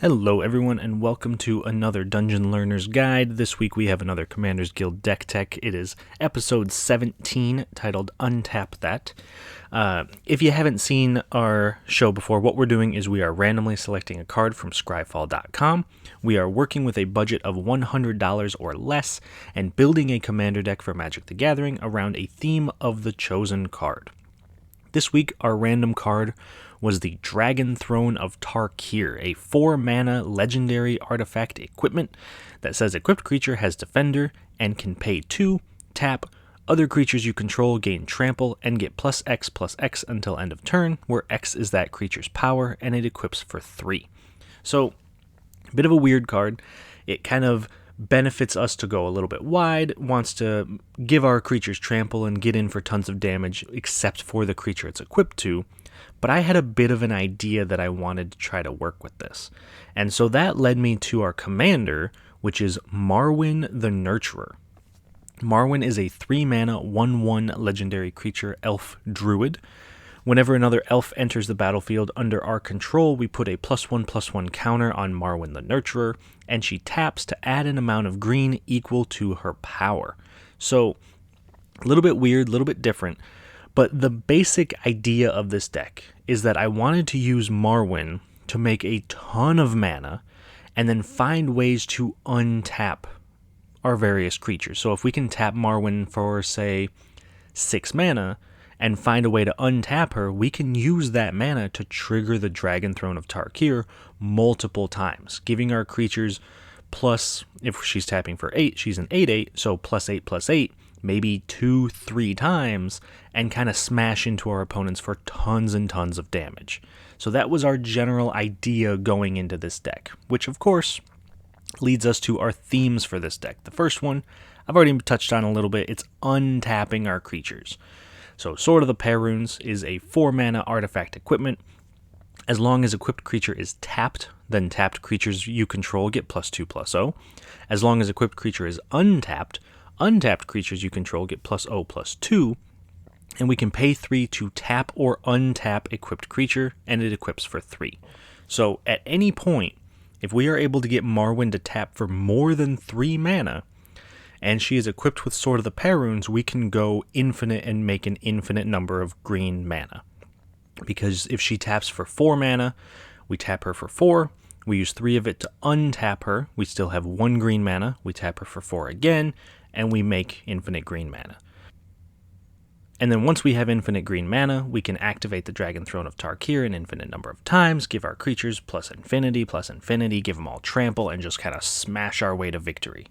Hello everyone and welcome to another Dungeon Learner's Guide. This week we have another Commander's Guild deck tech. It is episode 17 titled Untap That. If you haven't seen our show before, what we're doing is we are randomly selecting a card from scryfall.com. We are working with a budget of $100 or less and building a commander deck for Magic the Gathering around a theme of the chosen card. This week our random card was the Dragon Throne of Tarkir, a 4-mana legendary artifact equipment that says equipped creature has defender and can pay 2, tap, other creatures you control gain trample and get +X/+X until end of turn, where X is that creature's power and it equips for 3. So, a bit of a weird card. It kind of benefits us to go a little bit wide, wants to give our creatures trample and get in for tons of damage except for the creature it's equipped to. But I had a bit of an idea that I wanted to try to work with this. And so that led me to our commander, which is Marwyn the Nurturer. Marwyn is a 3-mana 1/1 legendary creature elf druid. Whenever another elf enters the battlefield under our control, we put a +1/+1 counter on Marwyn the Nurturer, and she taps to add an amount of green equal to her power. So, a little bit weird, a little bit different. But the basic idea of this deck is that I wanted to use Marwyn to make a ton of mana and then find ways to untap our various creatures. So if we can tap Marwyn for, say, 6 mana and find a way to untap her, we can use that mana to trigger the Dragon Throne of Tarkir multiple times, giving our creatures plus, if she's tapping for 8, she's an 8/8, so +8/+8, maybe 2-3 times, and kind of smash into our opponents for tons and tons of damage. So that was our general idea going into this deck, which of course leads us to our themes for this deck. The first one, I've already touched on a little bit, it's untapping our creatures. So Sword of the Perrunes is a 4-mana artifact equipment. As long as equipped creature is tapped, then tapped creatures you control get +2/+0. As long as equipped creature is untapped, untapped creatures you control get +0/+2, and we can pay 3 to tap or untap equipped creature, and it equips for 3. So at any point, if we are able to get Marwyn to tap for more than 3 mana, and she is equipped with Sword of the Perrunes, we can go infinite and make an infinite number of green mana. Because if she taps for 4 mana, we tap her for 4, we use 3 of it to untap her, we still have 1 green mana, we tap her for 4 again, and we make infinite green mana. And then once we have infinite green mana, we can activate the Dragon Throne of Tarkir an infinite number of times, give our creatures +infinity, give them all trample, and just kind of smash our way to victory.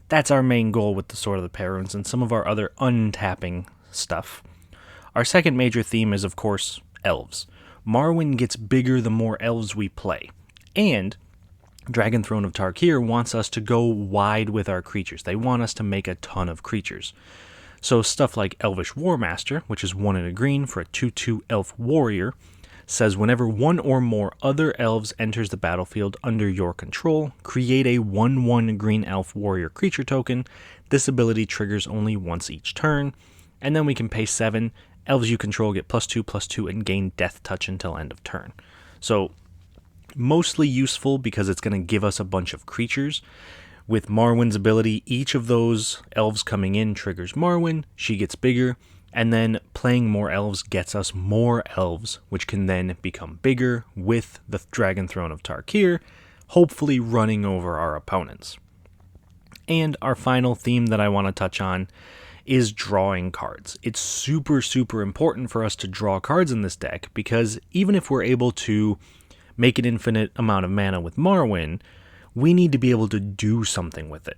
That's our main goal with the Sword of the Perrunes and some of our other untapping stuff. Our second major theme is, of course, elves. Marwyn gets bigger the more elves we play. And Dragon Throne of Tarkir wants us to go wide with our creatures. They want us to make a ton of creatures. So stuff like Elvish Warmaster, which is 1 and a green for a 2/2 elf warrior, says whenever one or more other elves enters the battlefield under your control, create a 1/1 green elf warrior creature token. This ability triggers only once each turn, and then we can pay 7. Elves you control get +2/+2 and gain death touch until end of turn. So mostly useful because it's going to give us a bunch of creatures. With Marwyn's ability, each of those elves coming in triggers Marwyn, she gets bigger, and then playing more elves gets us more elves, which can then become bigger with the Dragon Throne of Tarkir, hopefully running over our opponents. And our final theme that I want to touch on is drawing cards. It's super, super important for us to draw cards in this deck, because even if we're able to make an infinite amount of mana with Marwyn, we need to be able to do something with it.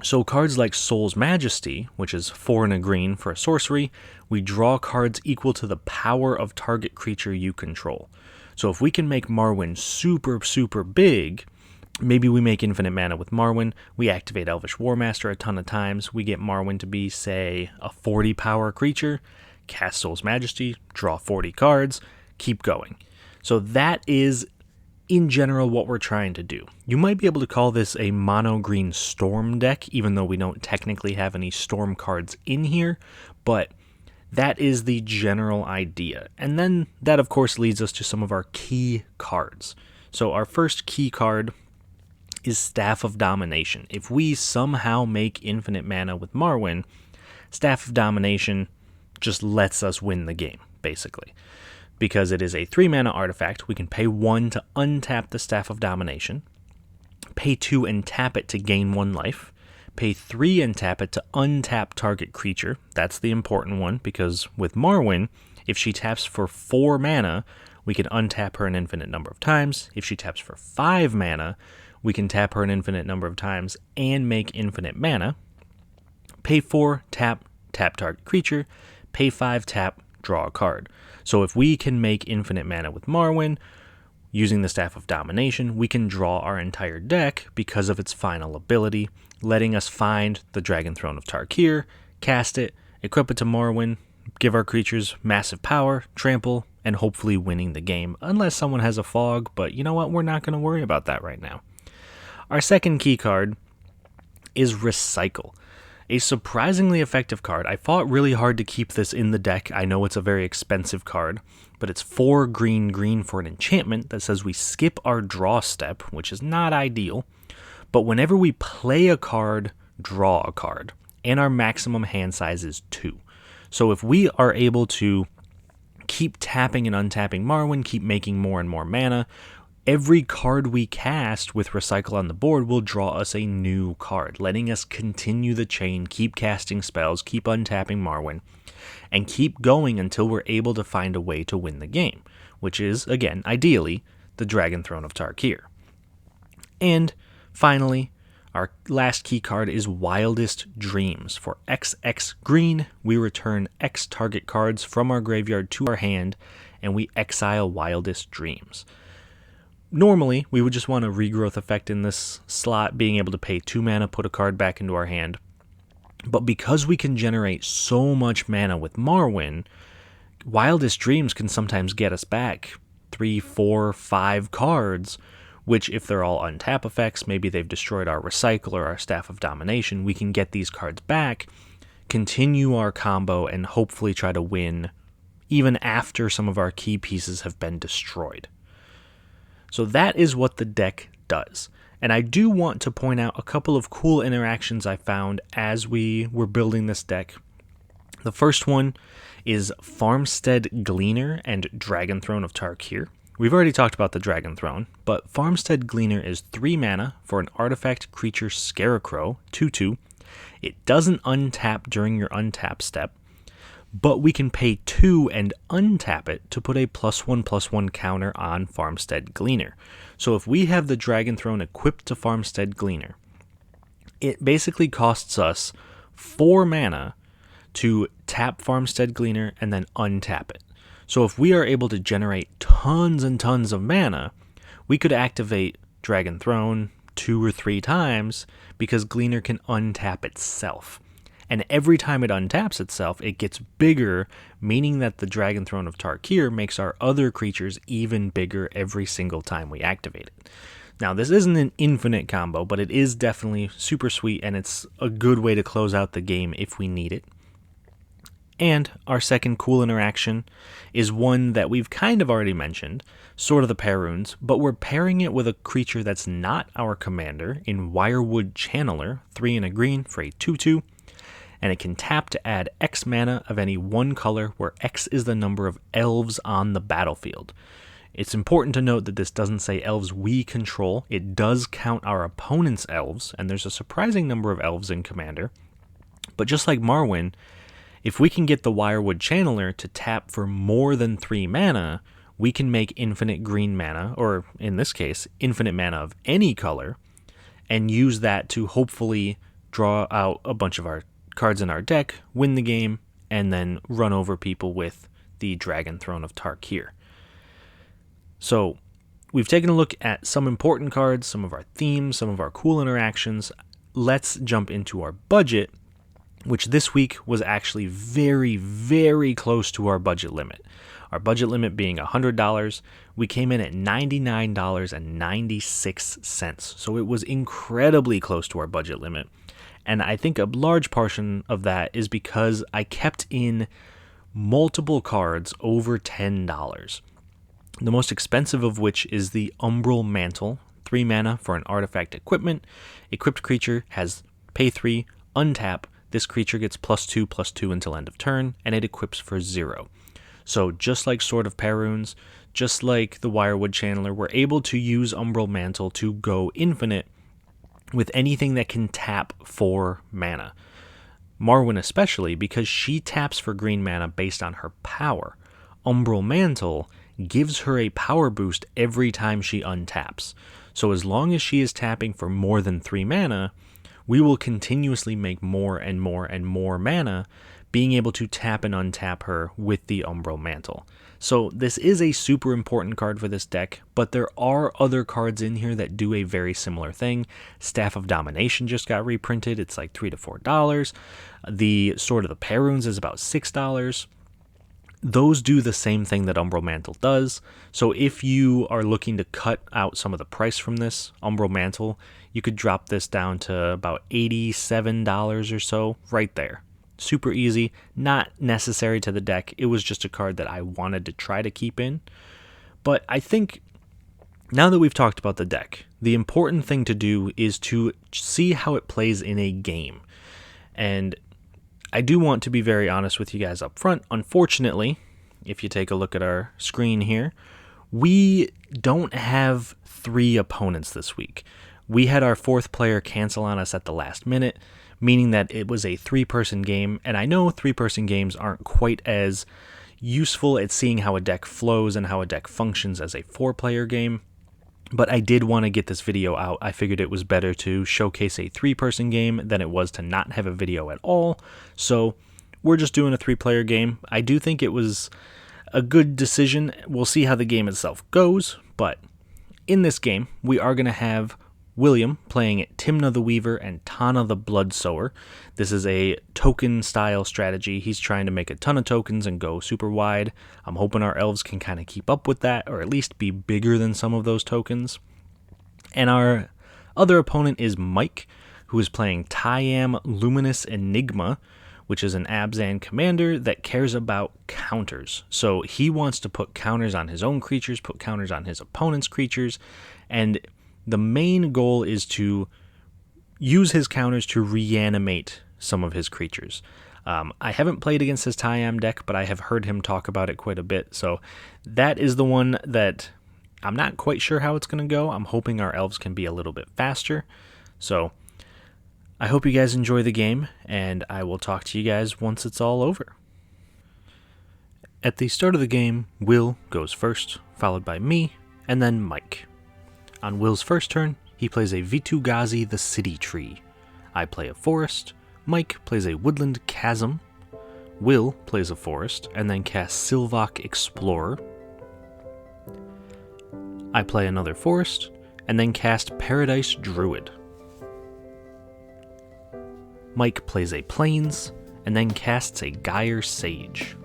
So cards like Soul's Majesty, which is 4 and a green for a sorcery, we draw cards equal to the power of target creature you control. So if we can make Marwyn super, super big, maybe we make infinite mana with Marwyn, we activate Elvish Warmaster a ton of times, we get Marwyn to be, say, a 40 power creature, cast Soul's Majesty, draw 40 cards, keep going. So that is, in general, what we're trying to do. You might be able to call this a mono-green storm deck, even though we don't technically have any storm cards in here, but that is the general idea. And then that, of course, leads us to some of our key cards. So our first key card is Staff of Domination. If we somehow make infinite mana with Marwyn, Staff of Domination just lets us win the game, basically. Because it is a 3-mana artifact, we can pay 1 to untap the Staff of Domination, pay 2 and tap it to gain 1 life, pay 3 and tap it to untap target creature. That's the important one, because with Marwyn, if she taps for 4 mana, we can untap her an infinite number of times. If she taps for 5 mana, we can tap her an infinite number of times and make infinite mana. Pay 4, tap target creature, pay 5, tap, draw a card. So if we can make infinite mana with Marwyn, using the Staff of Domination, we can draw our entire deck because of its final ability, letting us find the Dragon Throne of Tarkir, cast it, equip it to Marwyn, give our creatures massive power, trample, and hopefully winning the game, unless someone has a fog, but you know what, we're not going to worry about that right now. Our second key card is Recycle. A surprisingly effective card. I fought really hard to keep this in the deck. I know it's a very expensive card, but it's 4 green for an enchantment that says we skip our draw step, which is not ideal. But whenever we play a card, draw a card, and our maximum hand size is 2. So if we are able to keep tapping and untapping Marwyn, keep making more and more mana, every card we cast with Recycle on the board will draw us a new card, letting us continue the chain, keep casting spells, keep untapping Marwyn, and keep going until we're able to find a way to win the game, which is, again, ideally, the Dragon Throne of Tarkir. And finally, our last key card is Wildest Dreams. For XX green, we return X target cards from our graveyard to our hand, and we exile Wildest Dreams. Normally, we would just want a regrowth effect in this slot, being able to pay 2 mana, put a card back into our hand. But because we can generate so much mana with Marwyn, Wildest Dreams can sometimes get us back 3, 4, 5 cards, which if they're all untap effects, maybe they've destroyed our Recycle or our Staff of Domination, we can get these cards back, continue our combo, and hopefully try to win even after some of our key pieces have been destroyed. So that is what the deck does. And I do want to point out a couple of cool interactions I found as we were building this deck. The first one is Farmstead Gleaner and Dragon Throne of Tarkir. We've already talked about the Dragon Throne, but Farmstead Gleaner is 3 mana for an artifact creature Scarecrow, 2/2. It doesn't untap during your untap step, but we can pay 2 and untap it to put a +1/+1 counter on Farmstead Gleaner. So if we have the Dragon Throne equipped to Farmstead Gleaner, it basically costs us 4 mana to tap Farmstead Gleaner and then untap it. So if we are able to generate tons and tons of mana, we could activate Dragon Throne 2 or 3 times because Gleaner can untap itself. And every time it untaps itself, it gets bigger, meaning that the Dragon Throne of Tarkir makes our other creatures even bigger every single time we activate it. Now, this isn't an infinite combo, but it is definitely super sweet, and it's a good way to close out the game if we need it. And our second cool interaction is one that we've kind of already mentioned, Sword of the Perrunes, but we're pairing it with a creature that's not our commander in Wirewood Channeler, 3 and a green for a 2/2. And it can tap to add X mana of any one color, where X is the number of elves on the battlefield. It's important to note that this doesn't say elves we control. It does count our opponent's elves, and there's a surprising number of elves in Commander. But just like Marwyn, if we can get the Wirewood Channeler to tap for more than 3 mana, we can make infinite green mana, or in this case, infinite mana of any color, and use that to hopefully draw out a bunch of our cards in our deck, win the game, and then run over people with the Dragon Throne of Tarkir. So we've taken a look at some important cards, some of our themes, some of our cool interactions. Let's jump into our budget, which this week was actually very, very close to our budget limit. Our budget limit being $100, we came in at $99.96. So it was incredibly close to our budget limit. And I think a large portion of that is because I kept in multiple cards over $10. The most expensive of which is the Umbral Mantle, 3 mana for an artifact equipment. Equipped creature has pay 3, untap. This creature gets +2/+2 until end of turn, and it equips for 0. So just like Sword of Perrunes, just like the Wirewood Channeler, we're able to use Umbral Mantle to go infinite with anything that can tap for mana. Marwyn especially, because she taps for green mana based on her power. Umbral Mantle gives her a power boost every time she untaps. So as long as she is tapping for more than 3 mana, we will continuously make more and more and more mana, being able to tap and untap her with the Umbral Mantle. So this is a super important card for this deck, but there are other cards in here that do a very similar thing. Staff of Domination just got reprinted. It's like $3 to $4. The Sword of the Perrunes is about $6. Those do the same thing that Umbral Mantle does. So if you are looking to cut out some of the price from this Umbral Mantle, you could drop this down to about $87 or so, right there. Super easy, not necessary to the deck. It was just a card that I wanted to try to keep in. But I think now that we've talked about the deck, the important thing to do is to see how it plays in a game. And I do want to be very honest with you guys up front. Unfortunately, if you take a look at our screen here, we don't have 3 opponents this week. We had our 4th player cancel on us at the last minute, meaning that it was a 3-person game, and I know 3-person games aren't quite as useful at seeing how a deck flows and how a deck functions as a 4-player game, but I did want to get this video out. I figured it was better to showcase a 3-person game than it was to not have a video at all, so we're just doing a 3-player game. I do think it was a good decision. We'll see how the game itself goes, but in this game, we are going to have William playing Timna the Weaver and Tana the Bloodsower. This is a token style strategy. He's trying to make a ton of tokens and go super wide. I'm hoping our elves can kind of keep up with that, or at least be bigger than some of those tokens. And our other opponent is Mike, who is playing Tyam Luminous Enigma, which is an Abzan commander that cares about counters. So he wants to put counters on his own creatures, put counters on his opponent's creatures, and the main goal is to use his counters to reanimate some of his creatures. I haven't played against his Tyam deck, but I have heard him talk about it quite a bit. So that is the one that I'm not quite sure how it's going to go. I'm hoping our elves can be a little bit faster. So I hope you guys enjoy the game, and I will talk to you guys once it's all over. At the start of the game, Will goes first, followed by me, and then Mike. On Will's first turn, he plays a Vitu-Ghazi the City Tree. I play a forest, Mike plays a Woodland Chasm, Will plays a forest, and then casts Sylvok Explorer. I play another forest, and then cast Paradise Druid. Mike plays a Plains, and then casts a Gyre Sage.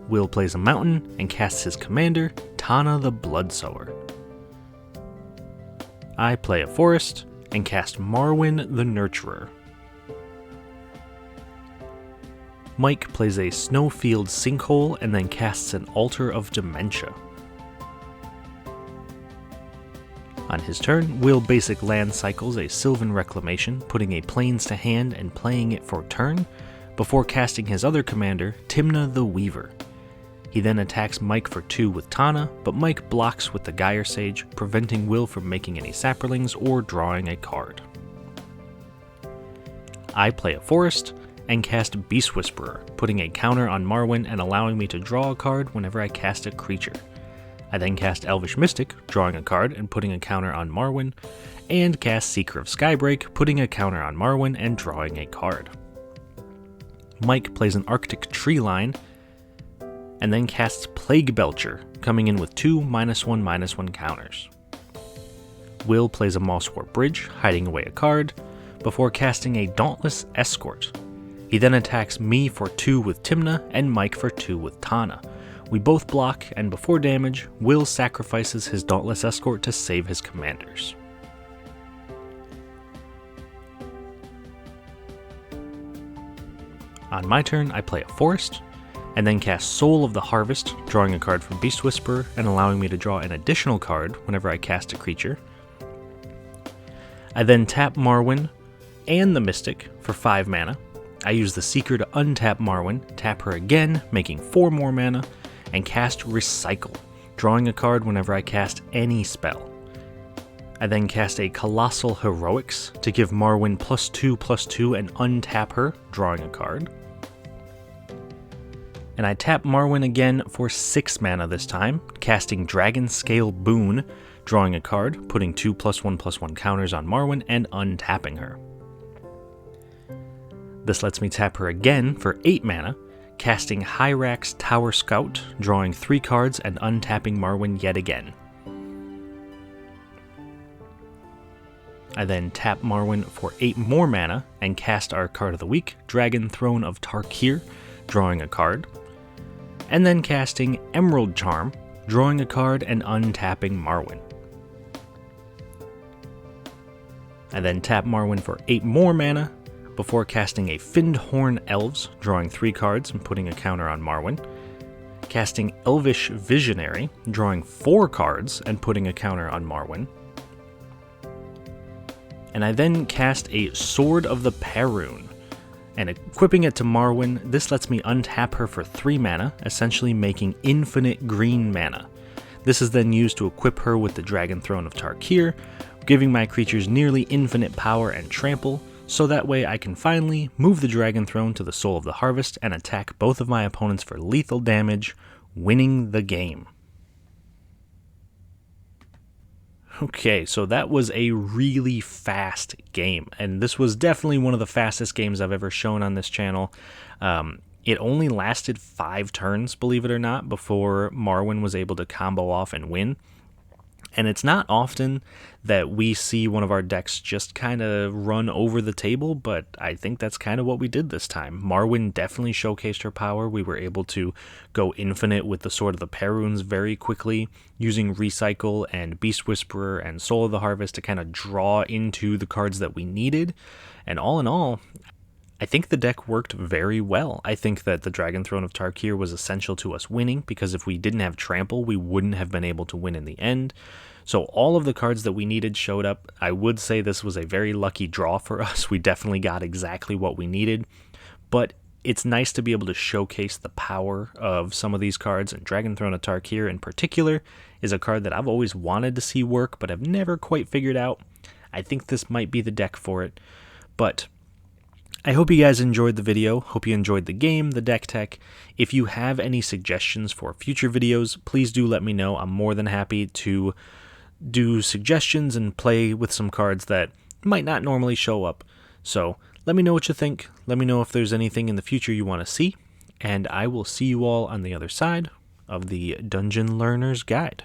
Will plays a mountain and casts his commander, Tana the Bloodsower. I play a forest and cast Marwyn the Nurturer. Mike plays a Snowfield Sinkhole and then casts an Altar of Dementia. On his turn, Will basic land cycles a Sylvan Reclamation, putting a Plains to hand and playing it for turn, before casting his other commander, Timna the Weaver. He then attacks Mike for 2 with Tana, but Mike blocks with the Gyre Sage, preventing Will from making any saplings or drawing a card. I play a forest and cast Beast Whisperer, putting a counter on Marwyn and allowing me to draw a card whenever I cast a creature. I then cast Elvish Mystic, drawing a card and putting a counter on Marwyn, and cast Seeker of Skybreak, putting a counter on Marwyn and drawing a card. Mike plays an Arctic Tree Line, and then casts Plague Belcher, coming in with 2 -1/-1 counters. Will plays a Mosswar Bridge, hiding away a card, before casting a Dauntless Escort. He then attacks me for 2 with Timna, and Mike for 2 with Tana. We both block, and before damage, Will sacrifices his Dauntless Escort to save his commanders. On my turn, I play a forest, and then cast Soul of the Harvest, drawing a card from Beast Whisperer and allowing me to draw an additional card whenever I cast a creature. I then tap Marwyn and the Mystic for 5 mana. I use the Seeker to untap Marwyn, tap her again, making 4 more mana, and cast Recycle, drawing a card whenever I cast any spell. I then cast a Colossal Heroics to give Marwyn +2/+2 and untap her, drawing a card. And I tap Marwyn again for 6 mana this time, casting Dragon Scale Boon, drawing a card, putting 2 +1/+1 counters on Marwyn, and untapping her. This lets me tap her again for 8 mana, casting Hyrax Tower Scout, drawing 3 cards and untapping Marwyn yet again. I then tap Marwyn for 8 more mana and cast our card of the week, Dragon Throne of Tarkir, drawing a card, and then casting Emerald Charm, drawing a card and untapping Marwyn. I then tap Marwyn for 8 more mana before casting a Fyndhorn Elves, drawing 3 cards and putting a counter on Marwyn, casting Elvish Visionary, drawing 4 cards and putting a counter on Marwyn, and I then cast a Sword of the Perun, and equipping it to Marwyn. This lets me untap her for 3 mana, essentially making infinite green mana. This is then used to equip her with the Dragon Throne of Tarkir, giving my creatures nearly infinite power and trample, so that way I can finally move the Dragon Throne to the Soul of the Harvest and attack both of my opponents for lethal damage, winning the game. Okay, so that was a really fast game, and this was definitely one of the fastest games I've ever shown on this channel. It only lasted 5 turns, believe it or not, before Marwyn was able to combo off and win. And it's not often that we see one of our decks just kind of run over the table, but I think that's kind of what we did this time. Marwyn definitely showcased her power. We were able to go infinite with the Sword of the Peruns very quickly, using Recycle and Beast Whisperer and Soul of the Harvest to kind of draw into the cards that we needed. And all in all, I think the deck worked very well. I think that the Dragon Throne of Tarkir was essential to us winning, because if we didn't have Trample, we wouldn't have been able to win in the end. So all of the cards that we needed showed up. I would say this was a very lucky draw for us. We definitely got exactly what we needed, but it's nice to be able to showcase the power of some of these cards, and Dragon Throne of Tarkir in particular is a card that I've always wanted to see work, but I've never quite figured out. I think this might be the deck for it, but I hope you guys enjoyed the video. Hope you enjoyed the game, the deck tech. If you have any suggestions for future videos, please do let me know. I'm more than happy to do suggestions and play with some cards that might not normally show up. So let me know what you think. Let me know if there's anything in the future you want to see, and I will see you all on the other side of the Dungeon Learner's Guide.